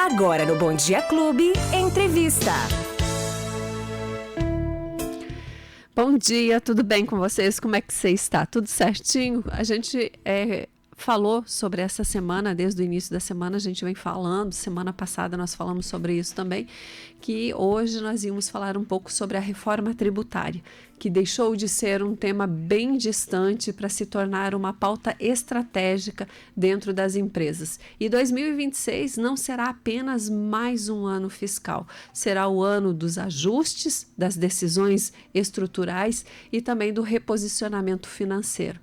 Agora no Bom Dia Clube, entrevista. Bom dia, tudo bem com vocês? Como é que você está? Tudo certinho? A gente falou sobre essa semana, desde o início da semana a gente vem falando, semana passada nós falamos sobre isso também, que hoje nós íamos falar um pouco sobre a reforma tributária, que deixou de ser um tema bem distante para se tornar uma pauta estratégica dentro das empresas. E 2026 não será apenas mais um ano fiscal, será o ano dos ajustes, das decisões estruturais e também do reposicionamento financeiro.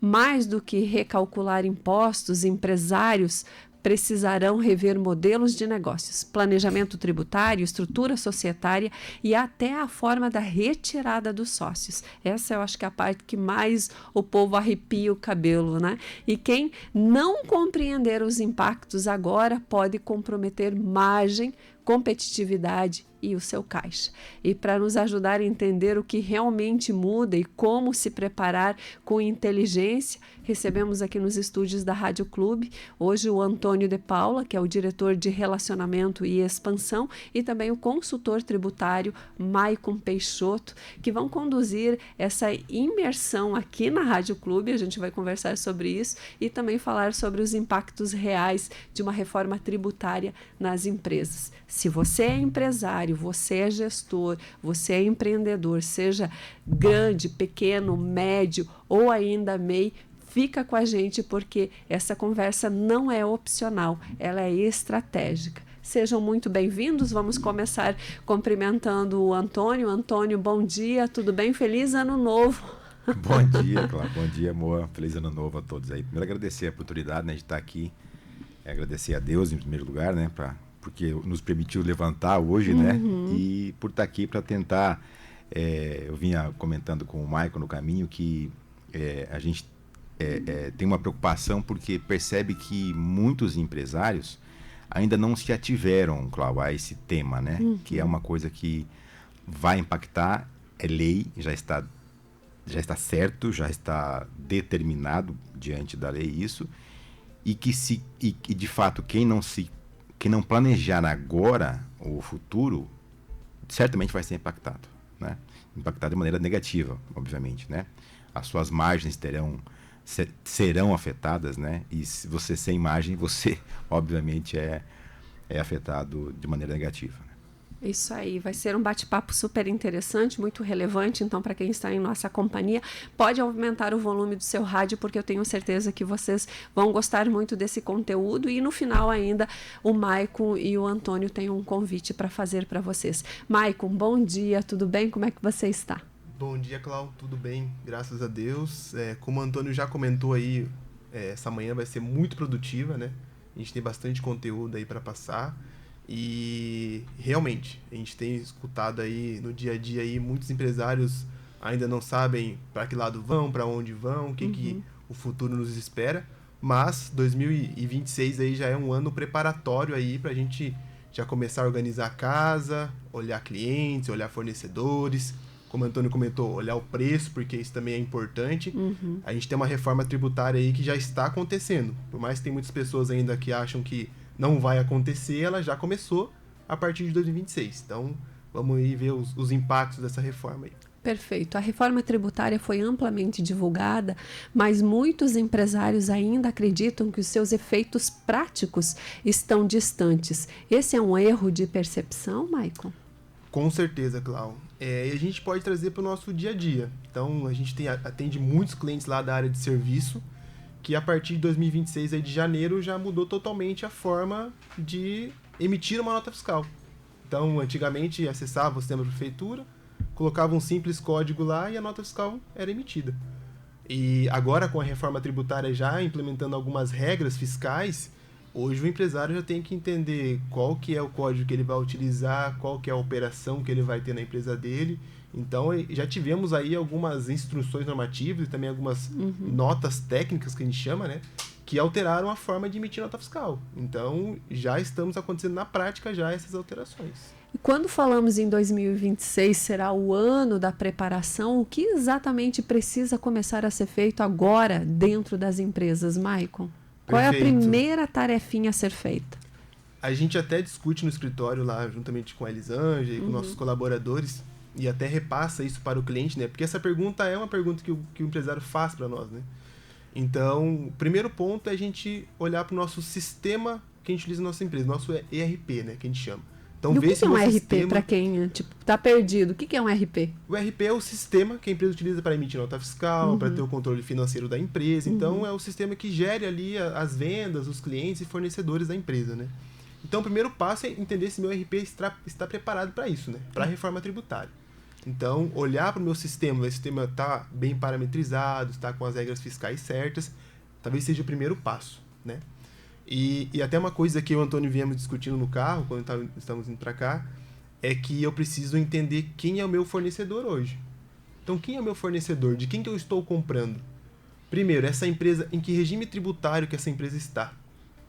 Mais do que recalcular impostos, empresários precisarão rever modelos de negócios, planejamento tributário, estrutura societária e até a forma da retirada dos sócios. Essa eu acho que é a parte que mais o povo arrepia o cabelo, né? E quem não compreender os impactos agora pode comprometer margem, competitividade e o seu caixa. E para nos ajudar a entender o que realmente muda e como se preparar com inteligência, recebemos aqui nos estúdios da Rádio Clube hoje o Antônio de Paula, que é o diretor de Relacionamento e Expansão, e também o consultor tributário Maicon Peixoto, que vão conduzir essa imersão aqui na Rádio Clube. A gente vai conversar sobre isso e também falar sobre os impactos reais de uma reforma tributária nas empresas. Se você é empresário, você é gestor, você é empreendedor, seja grande, pequeno, médio ou ainda MEI, fica com a gente porque essa conversa não é opcional, ela é estratégica. Sejam muito bem-vindos, vamos começar cumprimentando o Antônio. Antônio, bom dia, tudo bem? Feliz Ano Novo! Bom dia, Cláudia, bom dia, amor, feliz Ano Novo a todos aí. Primeiro agradecer a oportunidade, né, de estar aqui, agradecer a Deus em primeiro lugar, né, porque nos permitiu levantar hoje, né? E por estar aqui para tentar, eu vinha comentando com o Maicon no caminho que a gente tem uma preocupação porque percebe que muitos empresários ainda não se ativeram, Cláudio, a esse tema, né? Que é uma coisa que vai impactar, é lei, já está certo, já está determinado diante da lei isso, e que de fato quem não planejar agora o futuro, certamente vai ser impactado, né? Impactado de maneira negativa, obviamente, né? As suas margens serão afetadas, né? E se você sem margem, você, obviamente, é afetado de maneira negativa, né? Isso aí, vai ser um bate-papo super interessante, muito relevante, então para quem está em nossa companhia, pode aumentar o volume do seu rádio, porque eu tenho certeza que vocês vão gostar muito desse conteúdo e no final ainda o Maicon e o Antônio têm um convite para fazer para vocês. Maicon, bom dia, tudo bem? Como é que você está? Bom dia, Cláudio, tudo bem, graças a Deus. Como o Antônio já comentou aí, essa manhã vai ser muito produtiva, né? A gente tem bastante conteúdo aí para passar. E realmente, a gente tem escutado aí no dia a dia aí, muitos empresários ainda não sabem para que lado vão, para onde vão, o que o futuro nos espera, mas 2026 aí já é um ano preparatório aí para a gente já começar a organizar a casa, olhar clientes, olhar fornecedores, como o Antônio comentou, olhar o preço, porque isso também é importante. A gente tem uma reforma tributária aí que já está acontecendo, por mais que tem muitas pessoas ainda que acham que não vai acontecer, ela já começou a partir de 2026. Então, vamos aí ver os impactos dessa reforma aí. Perfeito. A reforma tributária foi amplamente divulgada, mas muitos empresários ainda acreditam que os seus efeitos práticos estão distantes. Esse é um erro de percepção, Maicon? Com certeza, Cláudio. E a gente pode trazer para o nosso dia a dia. Então, a gente atende muitos clientes lá da área de serviço, que a partir de 2026, aí de janeiro, já mudou totalmente a forma de emitir uma nota fiscal. Então, antigamente, acessava o sistema da prefeitura, colocava um simples código lá e a nota fiscal era emitida. E agora, com a reforma tributária já implementando algumas regras fiscais, hoje o empresário já tem que entender qual que é o código que ele vai utilizar, qual que é a operação que ele vai ter na empresa dele. Então, já tivemos aí algumas instruções normativas e também algumas notas técnicas, que a gente chama, né? Que alteraram a forma de emitir nota fiscal. Então, já estamos acontecendo na prática já essas alterações. E quando falamos em 2026, será o ano da preparação, o que exatamente precisa começar a ser feito agora dentro das empresas, Maicon? Qual é a primeira tarefinha a ser feita? A gente até discute no escritório lá, juntamente com a Elisângela e com nossos colaboradores, e até repassa isso para o cliente, né? Porque essa pergunta é uma pergunta que o empresário faz para nós, né? Então, o primeiro ponto é a gente olhar para o nosso sistema que a gente utiliza na nossa empresa, nosso ERP, né? Que a gente chama. Então, E o ver que se é um o RP sistema... para quem tá perdido? O que é um RP? O RP é o sistema que a empresa utiliza para emitir nota fiscal, para ter o controle financeiro da empresa. Então, é o sistema que gere ali as vendas, os clientes e fornecedores da empresa, né? Então, o primeiro passo é entender se meu RP está preparado para isso, né? Para a reforma tributária. Então, olhar para o meu sistema, o sistema está bem parametrizado, está com as regras fiscais certas, talvez seja o primeiro passo, né? E até uma coisa que eu e o Antônio viemos discutindo no carro, quando estamos indo para cá, é que eu preciso entender quem é o meu fornecedor hoje. Então, quem é o meu fornecedor? De quem que eu estou comprando? Primeiro, essa empresa, em que regime tributário que essa empresa está?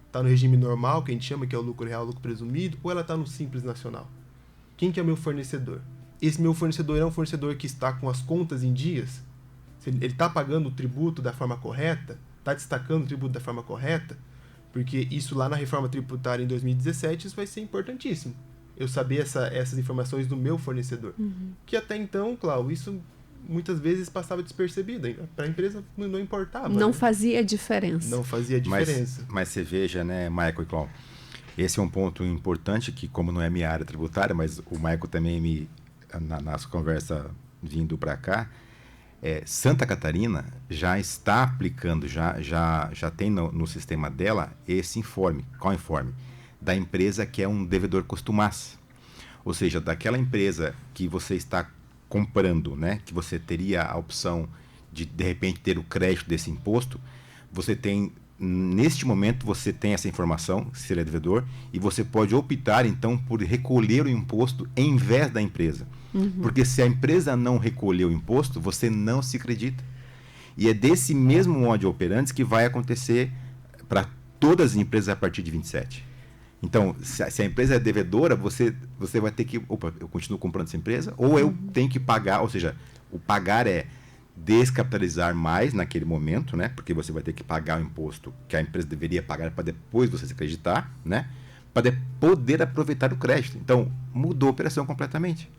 Está no regime normal, que a gente chama, que é o lucro real, lucro presumido, ou ela está no Simples Nacional? Quem que é o meu fornecedor? Esse meu fornecedor é um fornecedor que está com as contas em dias? Ele está pagando o tributo da forma correta? Está destacando o tributo da forma correta? Porque isso lá na reforma tributária em 2017, isso vai ser importantíssimo. Eu saber essas informações do meu fornecedor. Que até então, Cláudio, isso muitas vezes passava despercebido. Para a empresa não importava. Não né? fazia diferença. Não fazia diferença. Mas você veja, né, Michael e Cláudio, esse é um ponto importante que, como não é minha área tributária, mas o Michael também na nossa conversa vindo para cá, Santa Catarina já está aplicando, já tem no sistema dela esse informe. Qual informe? Da empresa que é um devedor costumaz. Ou seja, daquela empresa que você está comprando, né, que você teria a opção de repente, ter o crédito desse imposto, você tem, neste momento, você tem essa informação, se ele é devedor, e você pode optar, então, por recolher o imposto em vez da empresa. Porque se a empresa não recolher o imposto, você não se acredita. E é desse mesmo modo operante que vai acontecer para todas as empresas a partir de 27. Então, se a empresa é devedora, você vai ter que... Opa, eu continuo comprando essa empresa? Ou eu tenho que pagar, ou seja, o pagar é descapitalizar mais naquele momento, né? Porque você vai ter que pagar o imposto que a empresa deveria pagar para depois você se acreditar, né? Para poder aproveitar o crédito. Então, mudou a operação completamente.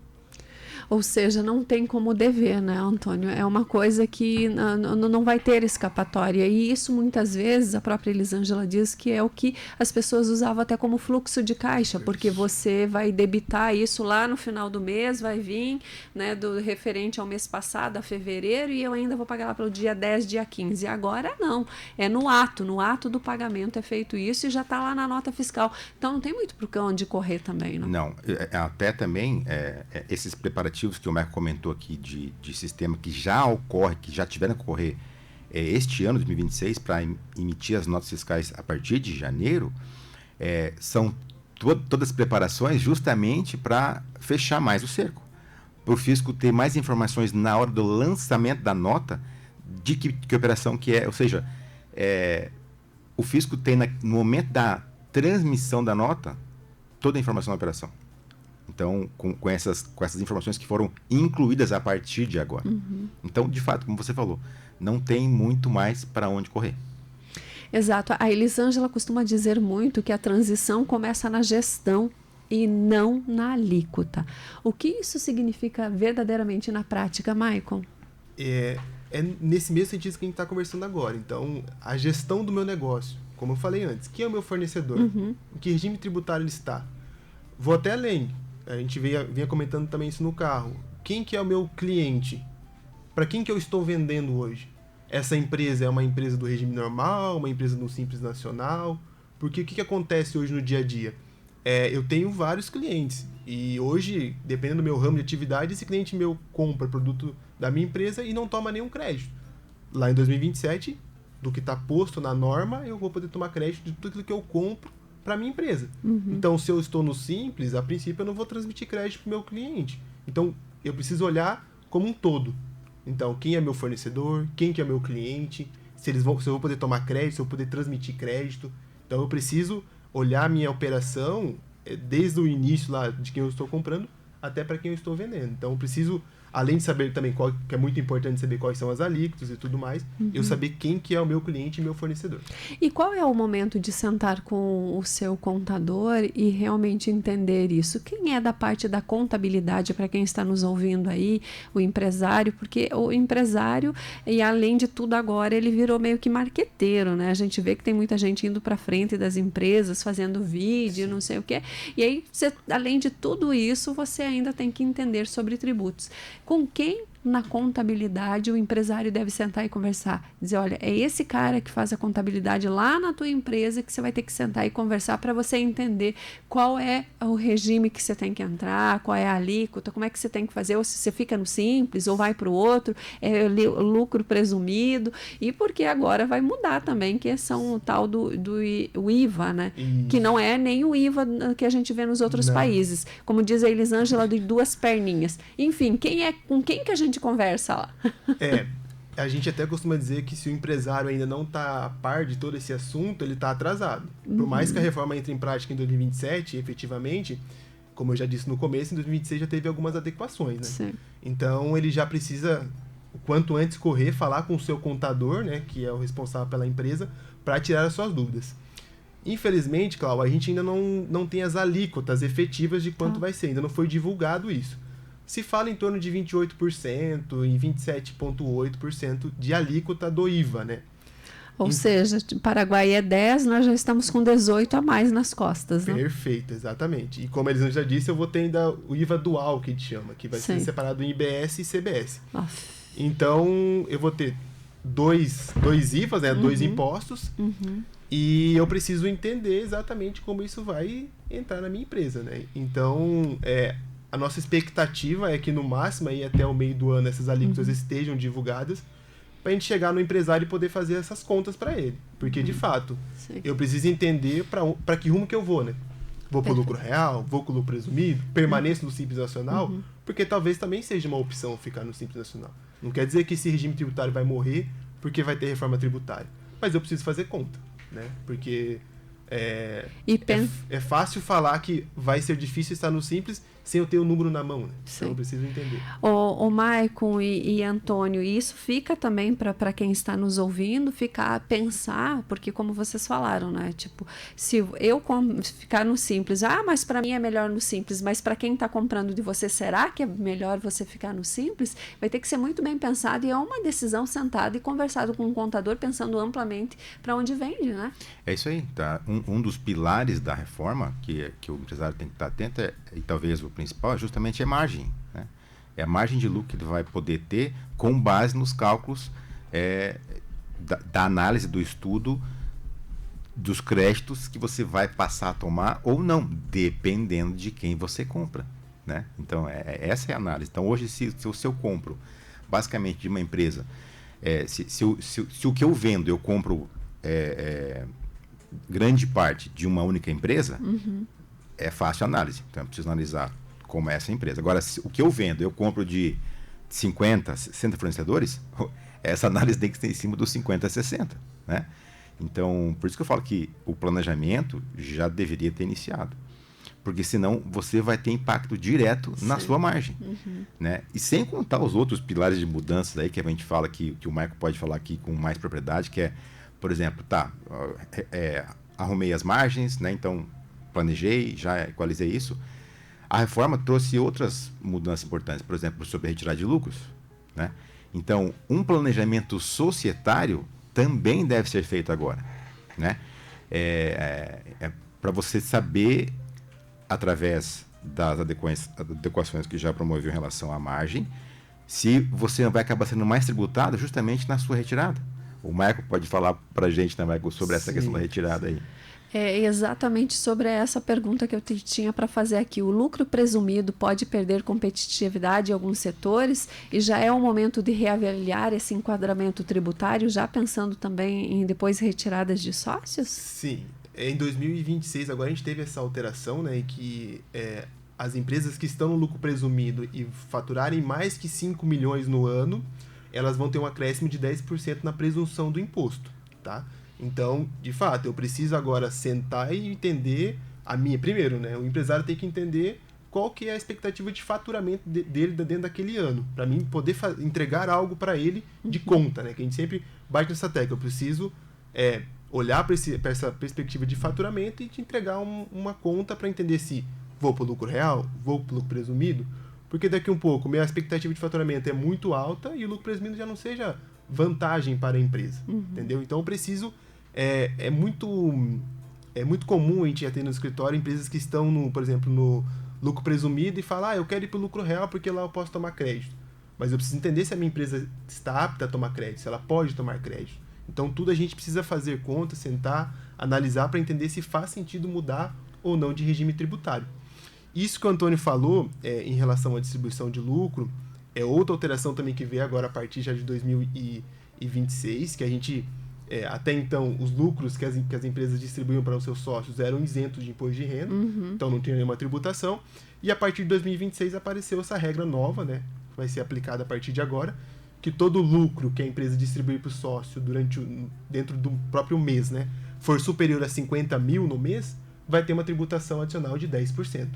Ou seja, não tem como dever, né, Antônio? É uma coisa que não vai ter escapatória. E isso, muitas vezes, a própria Elisângela diz que é o que as pessoas usavam até como fluxo de caixa, porque você vai debitar isso lá no final do mês, vai vir, né, do referente ao mês passado, a fevereiro, e eu ainda vou pagar lá pelo dia 10, dia 15. Agora não, é no ato do pagamento é feito isso e já está lá na nota fiscal. Então não tem muito para onde correr também, não? Não, até também esses preparativos que o Marco comentou aqui de sistema que já ocorre, que já tiveram que ocorrer este ano, 2026, para emitir as notas fiscais a partir de janeiro, são todas as preparações justamente para fechar mais o cerco. Para o fisco ter mais informações na hora do lançamento da nota de que operação que é. Ou seja, o fisco tem no momento da transmissão da nota toda a informação da operação. Então, com essas informações que foram incluídas a partir de agora. Então, de fato, como você falou, não tem muito mais para onde correr. Exato. A Elisângela costuma dizer muito que a transição começa na gestão e não na alíquota. O que isso significa verdadeiramente na prática, Maicon? É nesse mesmo sentido que a gente está conversando agora. Então, a gestão do meu negócio, como eu falei antes, quem é o meu fornecedor? Em que regime tributário ele está? Vou até além. A gente vinha comentando também isso no carro. Quem que é o meu cliente? Para quem que eu estou vendendo hoje? Essa empresa é uma empresa do regime normal, uma empresa do Simples Nacional? Porque o que acontece hoje no dia a dia? Eu tenho vários clientes e hoje, dependendo do meu ramo de atividade, esse cliente meu compra produto da minha empresa e não toma nenhum crédito. Lá em 2027, do que está posto na norma, eu vou poder tomar crédito de tudo aquilo que eu compro para minha empresa. Então, se eu estou no Simples, a princípio eu não vou transmitir crédito para o meu cliente. Então, eu preciso olhar como um todo. Então, quem é meu fornecedor, quem que é meu cliente, se eu vou poder tomar crédito, se eu vou poder transmitir crédito. Então, eu preciso olhar a minha operação desde o início lá de quem eu estou comprando até para quem eu estou vendendo. Então, eu preciso além de saber também que é muito importante saber quais são as alíquotas e tudo mais, eu saber quem que é o meu cliente e meu fornecedor. E qual é o momento de sentar com o seu contador e realmente entender isso? Quem é da parte da contabilidade, para quem está nos ouvindo aí, o empresário? Porque o empresário, e além de tudo agora, ele virou meio que marqueteiro, né? A gente vê que tem muita gente indo para frente das empresas, fazendo vídeo, não sei o quê. E aí, além de tudo isso, você ainda tem que entender sobre tributos. Com quem na contabilidade o empresário deve sentar e conversar? Dizer, olha, é esse cara que faz a contabilidade lá na tua empresa que você vai ter que sentar e conversar para você entender qual é o regime que você tem que entrar, qual é a alíquota, como é que você tem que fazer, ou se você fica no simples ou vai para o outro, é lucro presumido, e porque agora vai mudar também, que são o tal do o IVA, né? Isso. Que não é nem o IVA que a gente vê nos outros países. Como diz a Elisângela, de duas perninhas. Enfim, com quem que a gente conversa lá? A gente até costuma dizer que se o empresário ainda não está a par de todo esse assunto, ele está atrasado. Por mais que a reforma entre em prática em 2027, efetivamente, como eu já disse no começo, em 2026 já teve algumas adequações, né? Sim. Então ele já precisa, o quanto antes, correr, falar com o seu contador, né, que é o responsável pela empresa, para tirar as suas dúvidas. Infelizmente, Cláudio, a gente ainda não tem as alíquotas efetivas de quanto vai ser, ainda não foi divulgado isso. Se fala em torno de 28% e 27,8% de alíquota do IVA, né? Ou seja, Paraguai é 10, nós já estamos com 18 a mais nas costas, né? Perfeito, exatamente. E como eles já disse, eu vou ter ainda o IVA dual, que a gente chama, que vai ser separado em IBS e CBS. Então, eu vou ter dois IVAs, né? Dois impostos. E eu preciso entender exatamente como isso vai entrar na minha empresa, né? Então, a nossa expectativa é que no máximo aí até o meio do ano essas alíquotas estejam divulgadas para a gente chegar no empresário e poder fazer essas contas para ele. Porque, de fato, eu preciso entender para que rumo que eu vou, né? Vou para o lucro real? Vou com o lucro presumido? Permaneço no Simples Nacional? Porque talvez também seja uma opção ficar no Simples Nacional. Não quer dizer que esse regime tributário vai morrer porque vai ter reforma tributária. Mas eu preciso fazer conta, né? Porque é fácil falar que vai ser difícil estar no Simples sem eu ter o número na mão, né? Então eu preciso entender. O Maicon e Antônio, e isso fica também para quem está nos ouvindo, ficar a pensar, porque como vocês falaram, né? Tipo, se eu ficar no Simples, mas para mim é melhor no Simples, mas para quem está comprando de você, será que é melhor você ficar no Simples? Vai ter que ser muito bem pensado e é uma decisão sentada e conversado com o contador, pensando amplamente para onde vende, né? É isso aí, tá? Um dos pilares da reforma que o empresário tem que estar atento e talvez o principal é justamente a margem, né? É a margem de lucro que ele vai poder ter com base nos cálculos da análise do estudo dos créditos que você vai passar a tomar ou não, dependendo de quem você compra, né? Então, essa é a análise. Então, hoje, se eu compro basicamente de uma empresa, se o que eu vendo, eu compro grande parte de uma única empresa, é fácil a análise. Então, eu preciso analisar como é essa empresa. Agora, o que eu vendo, eu compro de 50, 60 fornecedores, essa análise tem que ser em cima dos 50 a 60, né? Então, por isso que eu falo que o planejamento já deveria ter iniciado. Porque senão você vai ter impacto direto na sua margem, né? E sem contar os outros pilares de mudanças aí que a gente fala que o Marco pode falar aqui com mais propriedade, que é, por exemplo, arrumei as margens, né? Então, planejei, já equalizei isso. A reforma trouxe outras mudanças importantes, por exemplo, sobre a retirada de lucros, né? Então, um planejamento societário também deve ser feito agora, né? Para você saber, através das adequações que já promoveu em relação à margem, se você vai acabar sendo mais tributado justamente na sua retirada. O Marco pode falar para a gente, né, Marco, sobre essa questão da retirada aí. É exatamente sobre essa pergunta que eu tinha para fazer aqui. O lucro presumido pode perder competitividade em alguns setores e já é o momento de reavaliar esse enquadramento tributário, já pensando também em depois retiradas de sócios? Sim. Em 2026, agora a gente teve essa alteração, né, em que as empresas que estão no lucro presumido e faturarem mais que 5 milhões no ano, elas vão ter um acréscimo de 10% na presunção do imposto, tá? Então, de fato, eu preciso agora sentar e entender primeiro, né? O empresário tem que entender qual que é a expectativa de faturamento dele dentro daquele ano, para mim poder entregar algo para ele de conta, né? Que a gente sempre bate nessa tecla, eu preciso olhar para essa perspectiva de faturamento e te entregar uma conta para entender se vou para o lucro real, vou para o lucro presumido, porque daqui um pouco minha expectativa de faturamento é muito alta e o lucro presumido já não seja vantagem para a empresa, entendeu? Então eu preciso, é muito comum a gente já ter no escritório empresas que estão, por exemplo, no lucro presumido e falar, eu quero ir para o lucro real porque lá eu posso tomar crédito. Mas eu preciso entender se a minha empresa está apta a tomar crédito, se ela pode tomar crédito. Então tudo a gente precisa fazer conta, sentar, analisar para entender se faz sentido mudar ou não de regime tributário. Isso que o Antônio falou em relação à distribuição de lucro é outra alteração também que veio agora a partir já de 2026, que a gente, até então, os lucros que as empresas distribuíam para os seus sócios eram isentos de imposto de renda, então não tinha nenhuma tributação, e a partir de 2026 apareceu essa regra nova, né, que vai ser aplicada a partir de agora, que todo lucro que a empresa distribuir para o sócio dentro do próprio mês, né, for superior a 50 mil no mês, vai ter uma tributação adicional de 10%.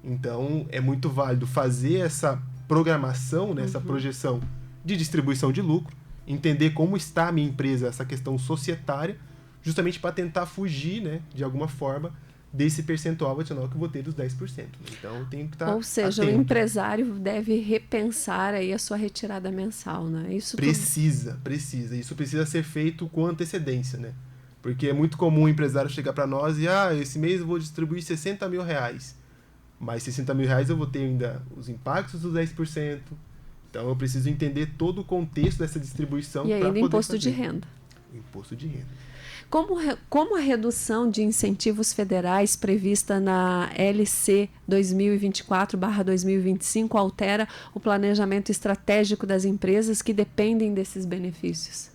Então, é muito válido fazer essa programação, né, essa projeção de distribuição de lucro, entender como está a minha empresa, essa questão societária, justamente para tentar fugir, né, de alguma forma, desse percentual adicional que eu vou ter dos 10%. Então, eu tenho que estar Ou seja, atento. o empresário deve repensar aí a sua retirada mensal, né? Precisa. Isso precisa ser feito com antecedência, né? Porque é muito comum o empresário chegar para nós e, esse mês eu vou distribuir 60 mil reais. Mas 60 mil reais eu vou ter ainda os impactos dos 10%. Então, eu preciso entender todo o contexto dessa distribuição. E ainda poder imposto fazer. de renda. Imposto de renda. Como a redução de incentivos federais prevista na LC 2024/2025 altera o planejamento estratégico das empresas que dependem desses benefícios?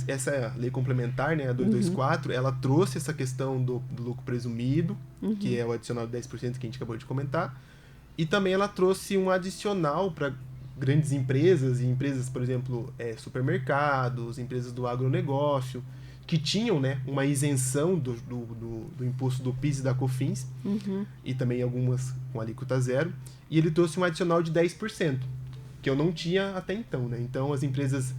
Essa lei complementar, né, a 224, ela trouxe essa questão do lucro presumido, que é o adicional de 10% que a gente acabou de comentar, e também ela trouxe um adicional para grandes empresas, e empresas, por exemplo, supermercados, empresas do agronegócio, que tinham, né, uma isenção do imposto do PIS e da COFINS, e também algumas com alíquota zero, e ele trouxe um adicional de 10%, que eu não tinha até então, né? Então, as empresas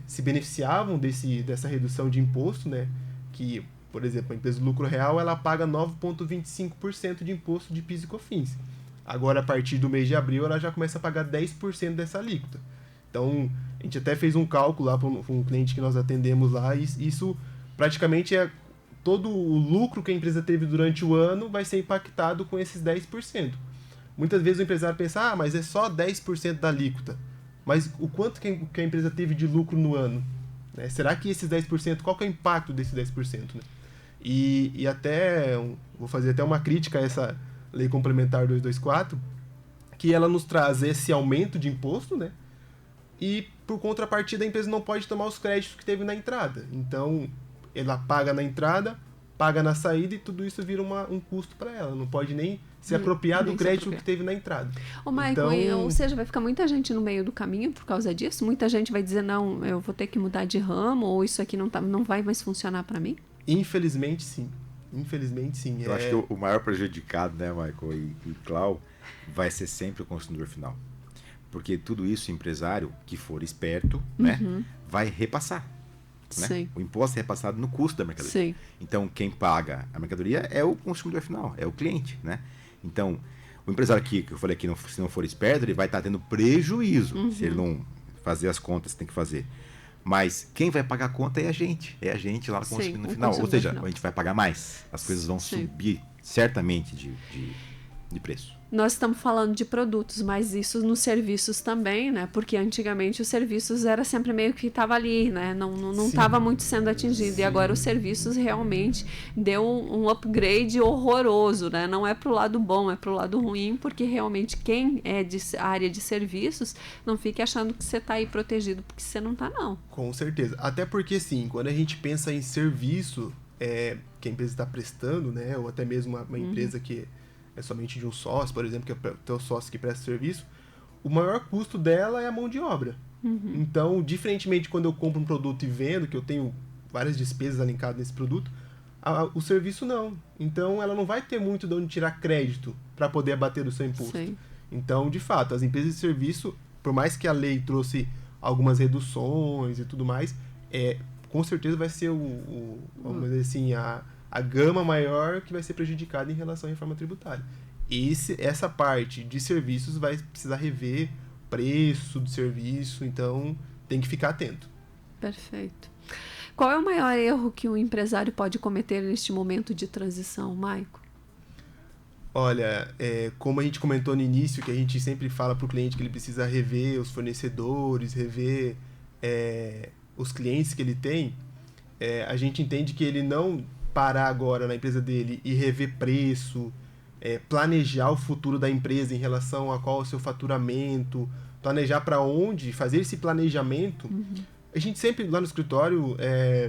se beneficiavam dessa redução de imposto, né? Que, por exemplo, a empresa do lucro real, ela paga 9,25% de imposto de PIS e COFINS. Agora, a partir do mês de abril, ela já começa a pagar 10% dessa alíquota. Então, a gente até fez um cálculo lá para um cliente que nós atendemos lá, e isso praticamente é todo o lucro que a empresa teve durante o ano vai ser impactado com esses 10%. Muitas vezes o empresário pensa, mas é só 10% da alíquota. Mas o quanto que a empresa teve de lucro no ano? Né? Será que esses 10%, qual que é o impacto desses 10%? Né? E até, vou fazer até uma crítica a essa Lei Complementar 224, que ela nos traz esse aumento de imposto, né? E por contrapartida a empresa não pode tomar os créditos que teve na entrada. Então, ela paga na entrada, paga na saída e tudo isso vira um custo para ela. Não pode nem se apropriar do crédito que teve na entrada. Michael, ou seja, vai ficar muita gente no meio do caminho por causa disso? Muita gente vai dizer, não, eu vou ter que mudar de ramo, ou isso aqui não vai mais funcionar para mim? Infelizmente, sim. Eu acho que o maior prejudicado, né, Michael e Clau, vai ser sempre o consumidor final. Porque tudo isso, o empresário que for esperto, né, vai repassar. Né? Sim. O imposto é repassado no custo da mercadoria. Sim. Então, quem paga a mercadoria é o consumidor final, é o cliente, né? Então, o empresário que eu falei aqui, se não for esperto, ele vai estar tendo prejuízo. Se ele não fazer as contas que tem que fazer. Mas quem vai pagar a conta é a gente lá no consumidor final. Ou seja, a gente vai pagar mais. As coisas vão subir certamente de preço. Nós estamos falando de produtos, mas isso nos serviços também, né? Porque antigamente os serviços era sempre meio que estava ali, né? Não estava muito sendo atingido. Sim. E agora os serviços realmente deu um upgrade horroroso, né? Não é pro lado bom, é pro lado ruim, porque realmente quem é de área de serviços não fique achando que você está aí protegido, porque você não está, não. Com certeza. Até porque, assim, quando a gente pensa em serviço que a empresa está prestando, né? Ou até mesmo uma empresa que é somente de um sócio, por exemplo, que é o teu sócio que presta serviço, o maior custo dela é a mão de obra. Então, diferentemente quando eu compro um produto e vendo, que eu tenho várias despesas alinkadas nesse produto, O serviço não. Então, ela não vai ter muito de onde tirar crédito para poder abater o seu imposto. Sim. Então, de fato, as empresas de serviço, por mais que a lei trouxe algumas reduções e tudo mais, com certeza vai ser vamos dizer assim, a gama maior que vai ser prejudicada em relação à reforma tributária. Essa parte de serviços vai precisar rever preço do serviço, então tem que ficar atento. Perfeito. Qual é o maior erro que um empresário pode cometer neste momento de transição, Maico? Olha, como a gente comentou no início, que a gente sempre fala para o cliente que ele precisa rever os fornecedores, rever os clientes que ele tem, a gente entende que ele não parar agora na empresa dele e rever preço, planejar o futuro da empresa em relação a qual é o seu faturamento, planejar para onde, fazer esse planejamento. A gente sempre, lá no escritório,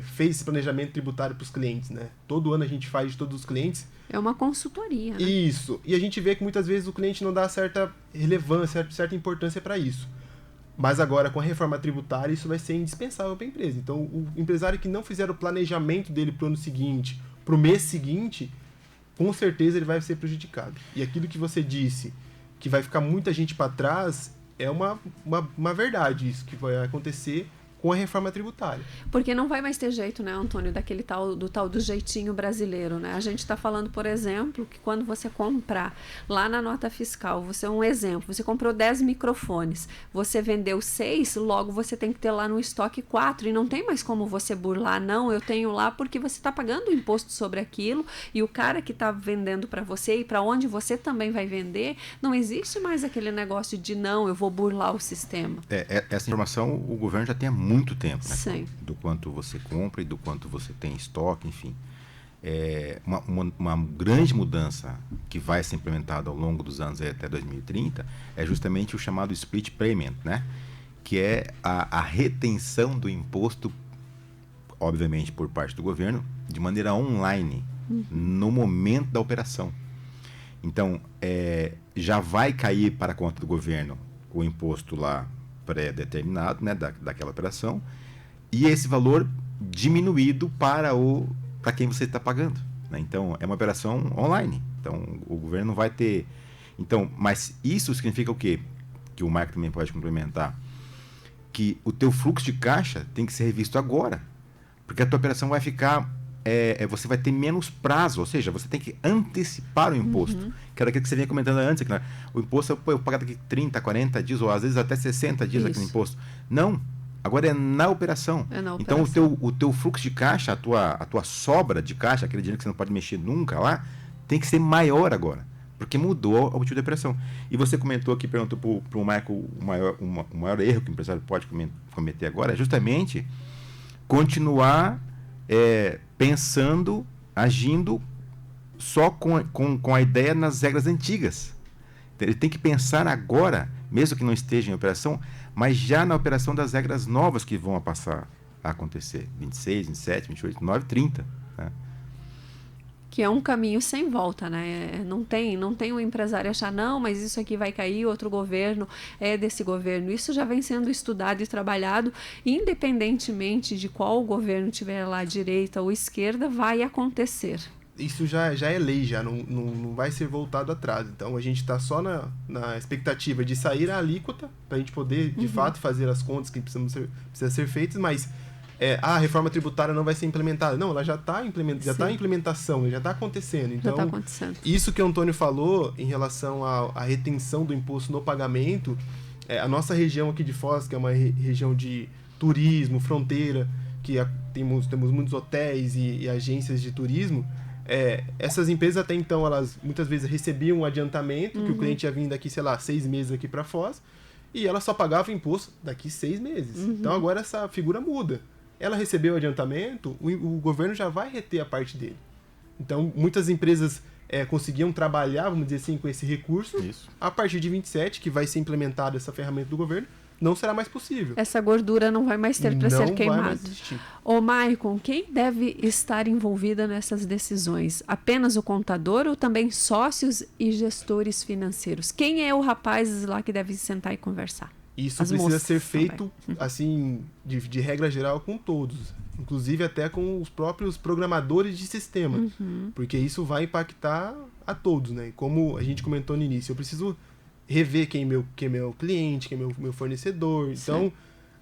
fez esse planejamento tributário para os clientes, né? Todo ano a gente faz de todos os clientes. É uma consultoria, né? Isso. E a gente vê que muitas vezes o cliente não dá certa relevância, certa importância para isso. Mas agora, com a reforma tributária, isso vai ser indispensável para a empresa. Então, o empresário que não fizer o planejamento dele para o ano seguinte, para o mês seguinte, com certeza ele vai ser prejudicado. E aquilo que você disse, que vai ficar muita gente para trás, é uma verdade isso que vai acontecer com a reforma tributária. Porque não vai mais ter jeito, né, Antônio, do tal do jeitinho brasileiro, né? A gente está falando, por exemplo, que quando você comprar lá na nota fiscal, um exemplo, você comprou 10 microfones, você vendeu 6, logo você tem que ter lá no estoque 4, e não tem mais como você burlar, não, eu tenho lá porque você está pagando o imposto sobre aquilo, e o cara que está vendendo para você e para onde você também vai vender, não existe mais aquele negócio de não, eu vou burlar o sistema. Essa informação o governo já tem há muito tempo, né? Sim. Do quanto você compra e do quanto você tem em estoque, enfim. Uma grande mudança que vai ser implementada ao longo dos anos até 2030 é justamente o chamado split payment, né? Que é a retenção do imposto, obviamente por parte do governo, de maneira online, no momento da operação. Então, já vai cair para a conta do governo o imposto lá pré-determinado, né, daquela operação, e esse valor diminuído para quem você está pagando, né? Então, é uma operação online. Então, o governo não vai ter... Então, mas isso significa o quê? Que o Maico também pode complementar. Que o teu fluxo de caixa tem que ser revisto agora, porque a tua operação vai ficar... você vai ter menos prazo, ou seja, você tem que antecipar o imposto. Que era aquilo que você vinha comentando antes, que o imposto eu pago daqui 30, 40 dias, ou às vezes até 60 dias aquele imposto. Não, agora é na operação. Então o teu fluxo de caixa, a tua sobra de caixa, aquele dinheiro que você não pode mexer nunca lá, tem que ser maior agora, porque mudou o tipo de operação. E você comentou aqui, perguntou para o Michael, o maior erro que o empresário pode cometer agora é justamente continuar pensando, agindo só com a ideia nas regras antigas. Ele tem que pensar agora, mesmo que não esteja em operação, mas já na operação das regras novas que vão passar a acontecer. 26, 27, 28, 29, 30. Né? Que é um caminho sem volta, né? Não tem um empresário achar, não, mas isso aqui vai cair, outro governo é desse governo. Isso já vem sendo estudado e trabalhado, independentemente de qual governo tiver lá, direita ou esquerda, vai acontecer. Isso já é lei, já não vai ser voltado atrás. Então, a gente está só na expectativa de sair a alíquota, para a gente poder, de fato, fazer as contas que precisam ser feitas, mas a reforma tributária não vai ser implementada. Não, ela já está em implementação, já está acontecendo. Então, já está acontecendo. Isso que o Antônio falou em relação à retenção do imposto no pagamento, a nossa região aqui de Foz, que é uma região de turismo, fronteira, que temos muitos hotéis e agências de turismo, essas empresas até então, elas muitas vezes recebiam um adiantamento, que o cliente ia vir daqui, 6 meses aqui para Foz, e ela só pagava o imposto daqui 6 meses. Então agora essa figura muda. Ela recebeu o adiantamento, o governo já vai reter a parte dele. Então, muitas empresas conseguiam trabalhar, vamos dizer assim, com esse recurso. Isso. A partir de 27, que vai ser implementada essa ferramenta do governo, não será mais possível. Essa gordura não vai mais ter para ser queimada. Ô, Maicon, quem deve estar envolvida nessas decisões? Apenas o contador ou também sócios e gestores financeiros? Quem é o rapaz lá que deve sentar e conversar? Isso precisa ser feito, assim, de regra geral, com todos. inclusive até com os próprios programadores de sistema, porque isso vai impactar a todos, né? E como a gente comentou no início, eu preciso rever quem é meu cliente, quem é meu fornecedor. Então,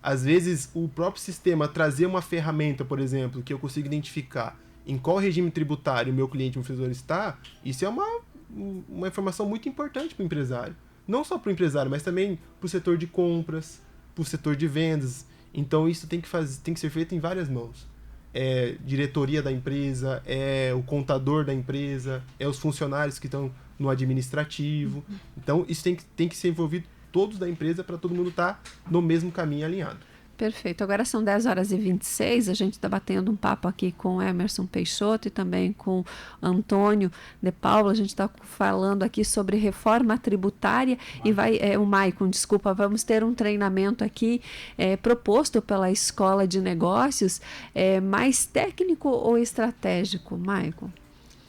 às vezes, o próprio sistema trazer uma ferramenta, por exemplo, que eu consigo identificar em qual regime tributário o meu cliente, meu fornecedor está, isso é uma informação muito importante para o empresário. Não só para o empresário, mas também para o setor de compras, para o setor de vendas. Então, isso tem que ser feito em várias mãos. É diretoria da empresa, é o contador da empresa, é os funcionários que estão no administrativo. Então, isso tem que ser envolvido todos da empresa para todo mundo estar no mesmo caminho alinhado. Perfeito. Agora são 10h26, a gente está batendo um papo aqui com o Emerson Peixoto e também com Antônio de Paula. A gente está falando aqui sobre reforma tributária e o Maicon, desculpa, vamos ter um treinamento aqui proposto pela Escola de Negócios, mais técnico ou estratégico, Maicon?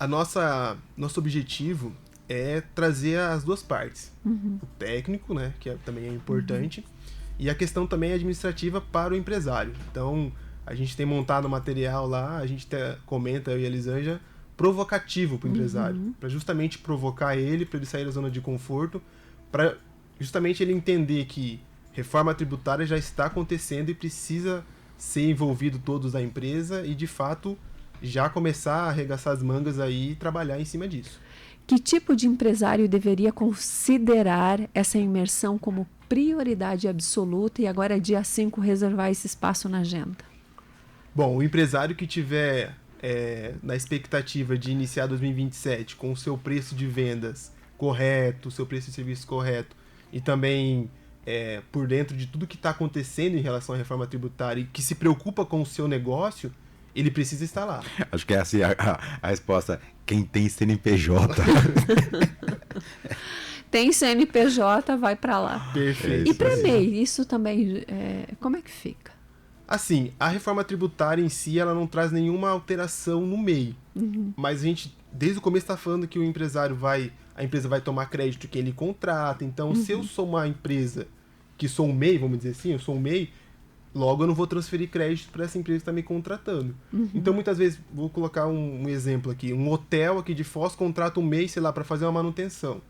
Nosso objetivo é trazer as duas partes. O técnico, né, que também é importante, e a questão também administrativa para o empresário. Então, a gente tem montado material lá, a gente comenta, eu e a Elisângela, provocativo para o empresário, para justamente provocar ele, para ele sair da zona de conforto, para justamente ele entender que reforma tributária já está acontecendo e precisa ser envolvido todos da empresa e, de fato, já começar a arregaçar as mangas aí e trabalhar em cima disso. Que tipo de empresário deveria considerar essa imersão como prioridade absoluta e agora, dia 5, reservar esse espaço na agenda? Bom, o empresário que tiver na expectativa de iniciar 2027 com o seu preço de vendas correto, o seu preço de serviço correto e também por dentro de tudo que está acontecendo em relação à reforma tributária e que se preocupa com o seu negócio, ele precisa estar lá. Acho que é assim a resposta. Quem tem CNPJ. Tem CNPJ, vai para lá. Perfeito. E para MEI, isso também, como é que fica? Assim, a reforma tributária em si, ela não traz nenhuma alteração no MEI. Mas a gente, desde o começo, está falando que a empresa vai tomar crédito que ele contrata. Então, se eu sou uma empresa que sou um MEI, vamos dizer assim, eu sou um MEI, logo eu não vou transferir crédito para essa empresa que está me contratando. Então, muitas vezes, vou colocar um exemplo aqui, um hotel aqui de Foz contrata um MEI, sei lá, para fazer uma manutenção.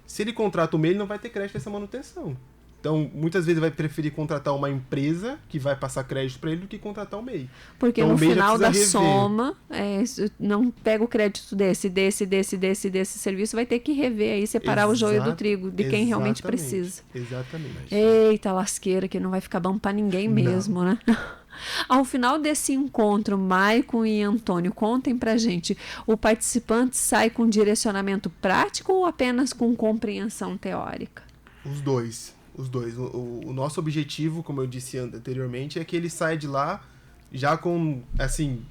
Se ele contrata o MEI, ele não vai ter crédito nessa manutenção. Então, muitas vezes vai preferir contratar uma empresa que vai passar crédito para ele do que contratar o MEI. Porque então, no final da soma, não pega o crédito desse serviço, vai ter que rever aí, separar o joio do trigo, de quem realmente precisa. Exatamente. Eita lasqueira, que não vai ficar bom para ninguém mesmo, né? Ao final desse encontro, Maicon e Antônio, contem pra gente, o participante sai com direcionamento prático ou apenas com compreensão teórica? Os dois. O nosso objetivo, como eu disse anteriormente, é que ele saia de lá já com, assim,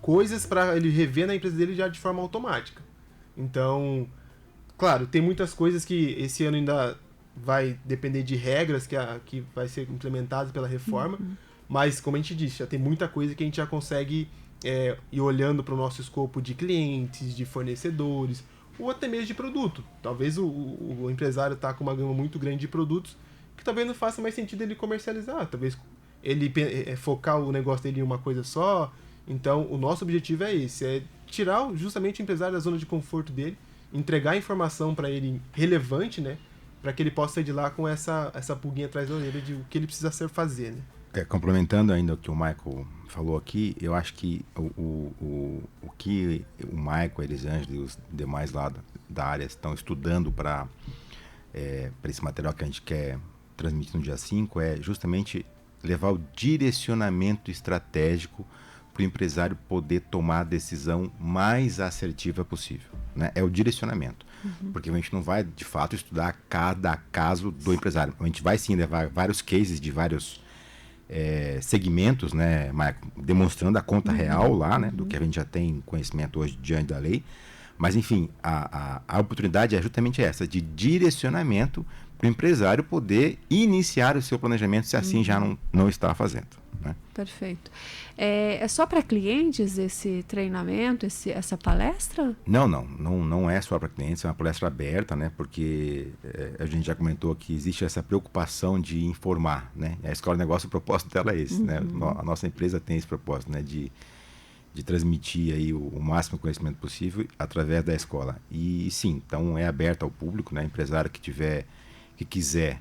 coisas para ele rever na empresa dele já de forma automática. Então, claro, tem muitas coisas que esse ano ainda vai depender de regras que vai ser implementadas pela reforma, mas, como a gente disse, já tem muita coisa que a gente já consegue ir olhando para o nosso escopo de clientes, de fornecedores, ou até mesmo de produto. Talvez o empresário está com uma gama muito grande de produtos que talvez não faça mais sentido ele comercializar, talvez ele focar o negócio dele em uma coisa só. Então, o nosso objetivo é esse, é tirar justamente o empresário da zona de conforto dele, entregar a informação para ele relevante, né, para que ele possa sair de lá com essa pulguinha atrás da orelha de o que ele precisa fazer, né. Complementando ainda o que o Michael falou aqui, eu acho que o que o Michael, a Elisângela e os demais lá da área estão estudando para esse material que a gente quer transmitir no dia 5 é justamente levar o direcionamento estratégico para o empresário poder tomar a decisão mais assertiva possível, né? É o direcionamento, porque a gente não vai de fato estudar cada caso do empresário, a gente vai sim levar vários cases de vários segmentos, né, demonstrando a conta real lá, né, do que a gente já tem conhecimento hoje diante da lei, mas enfim, a oportunidade é justamente essa, de direcionamento o empresário poder iniciar o seu planejamento, se assim já não está fazendo, né? Perfeito. É só para clientes esse treinamento, essa palestra? Não é só para clientes, é uma palestra aberta, né? Porque a gente já comentou que existe essa preocupação de informar, né? A Escola de Negócio, o propósito dela é esse, né? A nossa empresa tem esse propósito, né? De transmitir aí o máximo conhecimento possível através da escola. E sim, então é aberto ao público, né? Empresário que quiser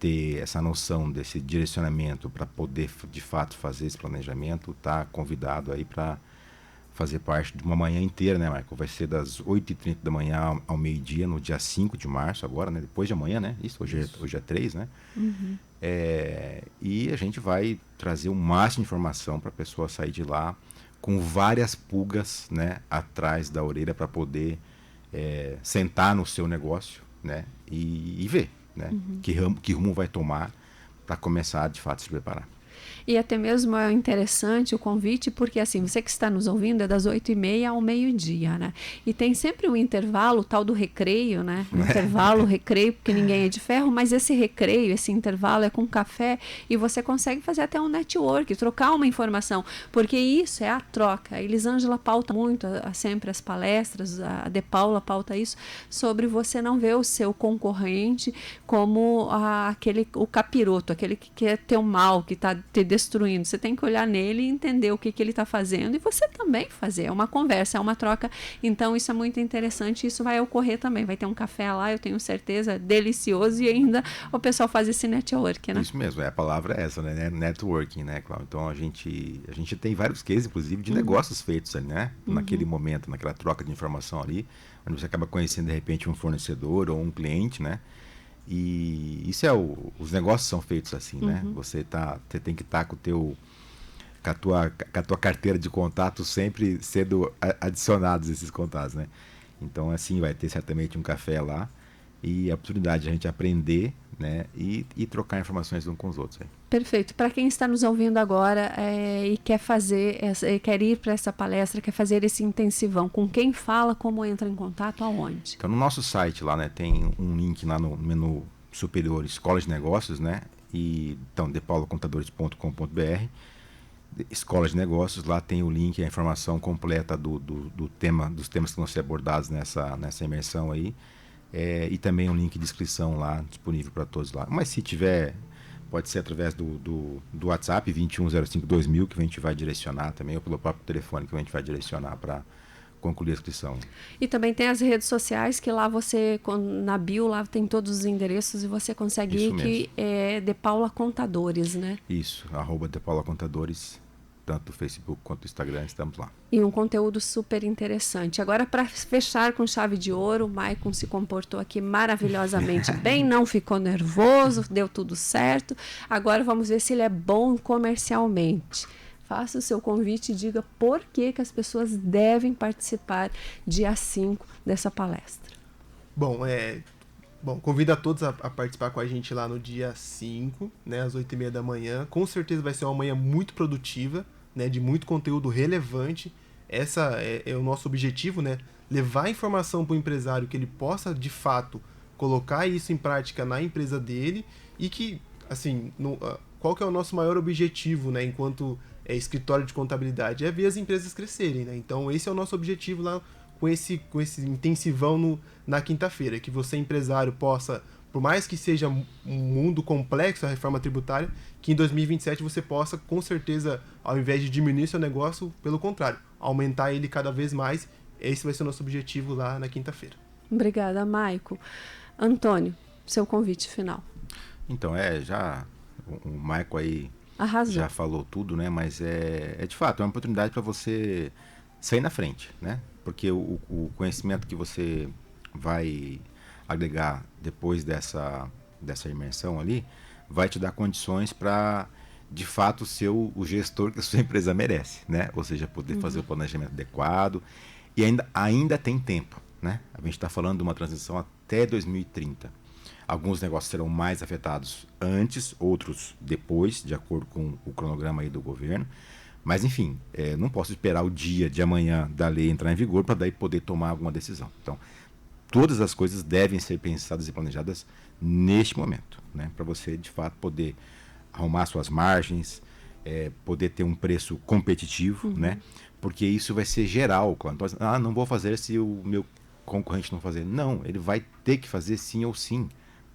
ter essa noção desse direcionamento para poder de fato fazer esse planejamento, está convidado aí para fazer parte de uma manhã inteira, né, Michael? Vai ser das 8h30 da manhã ao meio-dia, no dia 5 de março agora, né? Depois de amanhã, né? Hoje é 3, né? E a gente vai trazer o máximo de informação para a pessoa sair de lá com várias pulgas, né, atrás da orelha para poder sentar no seu negócio, né, e ver, né, que rumo vai tomar para começar de fato a se preparar. E até mesmo é interessante o convite, porque assim, você que está nos ouvindo é das 8h30 ao meio-dia, né? E tem sempre um intervalo, tal do recreio, né? Intervalo, recreio, porque ninguém é de ferro, mas esse recreio, esse intervalo é com café e você consegue fazer até um network, trocar uma informação, porque isso é a troca. A Elisângela pauta muito sempre as palestras, a De Paula pauta isso, sobre você não ver o seu concorrente como o capiroto, aquele que quer ter o mal, que está te destruindo. Você tem que olhar nele e entender o que ele está fazendo e você também fazer. É uma conversa, é uma troca. Então isso é muito interessante. Isso vai ocorrer também. Vai ter um café lá, eu tenho certeza, delicioso, e ainda o pessoal faz esse network, né? Isso mesmo, a palavra é essa, né? Networking, né, Cláudio? Então a gente tem vários cases, inclusive, de negócios feitos ali, né? Naquele momento, naquela troca de informação ali, onde você acaba conhecendo de repente um fornecedor ou um cliente, né? E isso os negócios são feitos assim, né? Você tem que estar com a tua carteira de contato sempre sendo adicionados esses contatos, né? Então assim vai ter certamente um café lá e a oportunidade de a gente aprender, né? E trocar informações uns com os outros. Aí. Perfeito. Para quem está nos ouvindo agora e quer ir para essa palestra, quer fazer esse intensivão, com quem fala, como entra em contato, aonde? Então no nosso site lá, né, tem um link lá no menu superior, Escola de Negócios, né? E então depaulacontadores.com.br, Escola de Negócios, lá tem o link, a informação completa dos temas que vão ser abordados nessa imersão aí. E também um link de inscrição lá, disponível para todos lá. Mas se tiver, pode ser através do WhatsApp 21052000, que a gente vai direcionar também, ou pelo próprio telefone que a gente vai direcionar para concluir a inscrição. E também tem as redes sociais, que lá você, na bio, lá tem todos os endereços e você consegue Isso ir, mesmo. que é De Paula Contadores, né? Isso, @depaulacontadores, tanto o Facebook quanto o Instagram, estamos lá. E um conteúdo super interessante. Agora, para fechar com chave de ouro, o Maicon se comportou aqui maravilhosamente bem, não ficou nervoso, deu tudo certo. Agora vamos ver se ele é bom comercialmente. Faça o seu convite e diga por que as pessoas devem participar dia 5 dessa palestra. Bom, convido a todos a participar com a gente lá no dia 5, né, às 8h30 da manhã. Com certeza vai ser uma manhã muito produtiva, né, de muito conteúdo relevante. Essa é o nosso objetivo, né? Levar informação para o empresário, que ele possa, de fato, colocar isso em prática na empresa dele e que, assim, qual que é o nosso maior objetivo, né, enquanto escritório de contabilidade? É ver as empresas crescerem, né? Então, esse é o nosso objetivo lá com esse intensivão na quinta-feira, que você, empresário, possa, por mais que seja um mundo complexo a reforma tributária, que em 2027 você possa, com certeza, ao invés de diminuir seu negócio, pelo contrário, aumentar ele cada vez mais. Esse vai ser o nosso objetivo lá na quinta-feira. Obrigada, Maicon. Antônio, seu convite final. Então, já o Maicon aí Arrasou. já falou tudo, né? Mas de fato, é uma oportunidade para você sair na frente, né? Porque o conhecimento que você vai agregar depois dessa imersão ali vai te dar condições para, de fato, ser o gestor que a sua empresa merece, né? Ou seja, poder fazer o planejamento adequado. E ainda tem tempo, né? A gente está falando de uma transição até 2030. Alguns negócios serão mais afetados antes, outros depois, de acordo com o cronograma aí do governo. Mas, enfim, não posso esperar o dia de amanhã da lei entrar em vigor para daí poder tomar alguma decisão. Então, todas as coisas devem ser pensadas e planejadas neste momento, né? Para você, de fato, poder arrumar suas margens, poder ter um preço competitivo, né? Porque isso vai ser geral. Então, não vou fazer se o meu concorrente não fazer. Não, ele vai ter que fazer sim ou sim,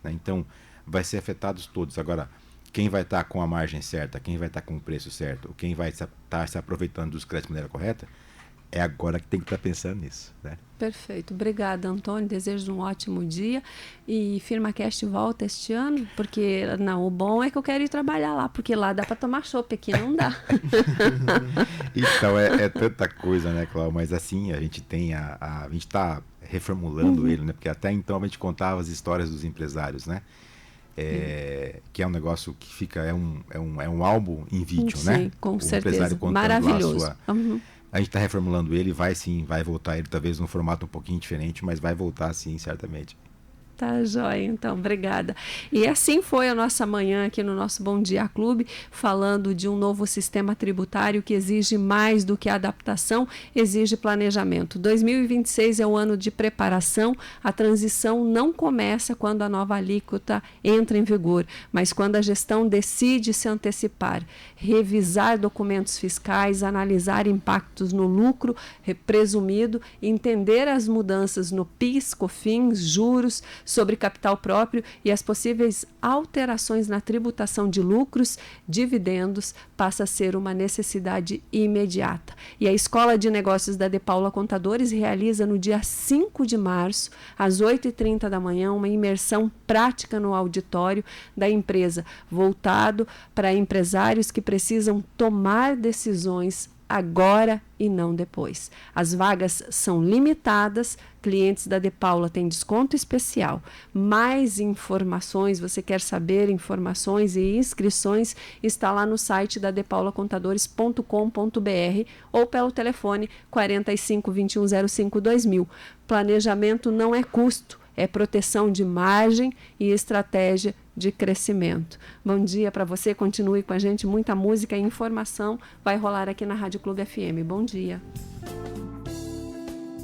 né? Então, vai ser afetados todos. Agora, quem vai estar com a margem certa, quem vai estar com o preço certo, quem vai estar se aproveitando dos créditos de maneira correta, é agora que tem que estar pensando nisso, né? Perfeito. Obrigada, Antônio. Desejo um ótimo dia. E FirmaCast volta este ano, porque o bom é que eu quero ir trabalhar lá, porque lá dá para tomar chopp, aqui não dá. Então, é tanta coisa, né, Cláudio? Mas assim, a gente tem a gente está reformulando ele, né? Porque até então a gente contava as histórias dos empresários, né? Que é um negócio que fica, é um álbum em vídeo, Sim, né? com o certeza. empresário contando Maravilhoso. lá a gente está reformulando ele, vai voltar ele talvez num formato um pouquinho diferente, mas vai voltar sim, certamente. Tá joia, então, obrigada. E assim foi a nossa manhã aqui no nosso Bom Dia Clube, falando de um novo sistema tributário que exige mais do que adaptação, exige planejamento. 2026 é o ano de preparação, a transição não começa quando a nova alíquota entra em vigor, mas quando a gestão decide se antecipar, revisar documentos fiscais, analisar impactos no lucro presumido, entender as mudanças no PIS, COFINS, juros, sobre capital próprio e as possíveis alterações na tributação de lucros, dividendos, passa a ser uma necessidade imediata. E a Escola de Negócios da De Paula Contadores realiza no dia 5 de março, às 8h30 da manhã, uma imersão prática no auditório da empresa, voltado para empresários que precisam tomar decisões agora e não depois. As vagas são limitadas, clientes da De Paula têm desconto especial. Mais informações, você quer saber informações e inscrições, está lá no site da depaulacontadores.com.br ou pelo telefone 45 21 05 2000. Planejamento não é custo, é proteção de margem e estratégia de crescimento. Bom dia para você, continue com a gente, muita música e informação vai rolar aqui na Rádio Clube FM. Bom dia.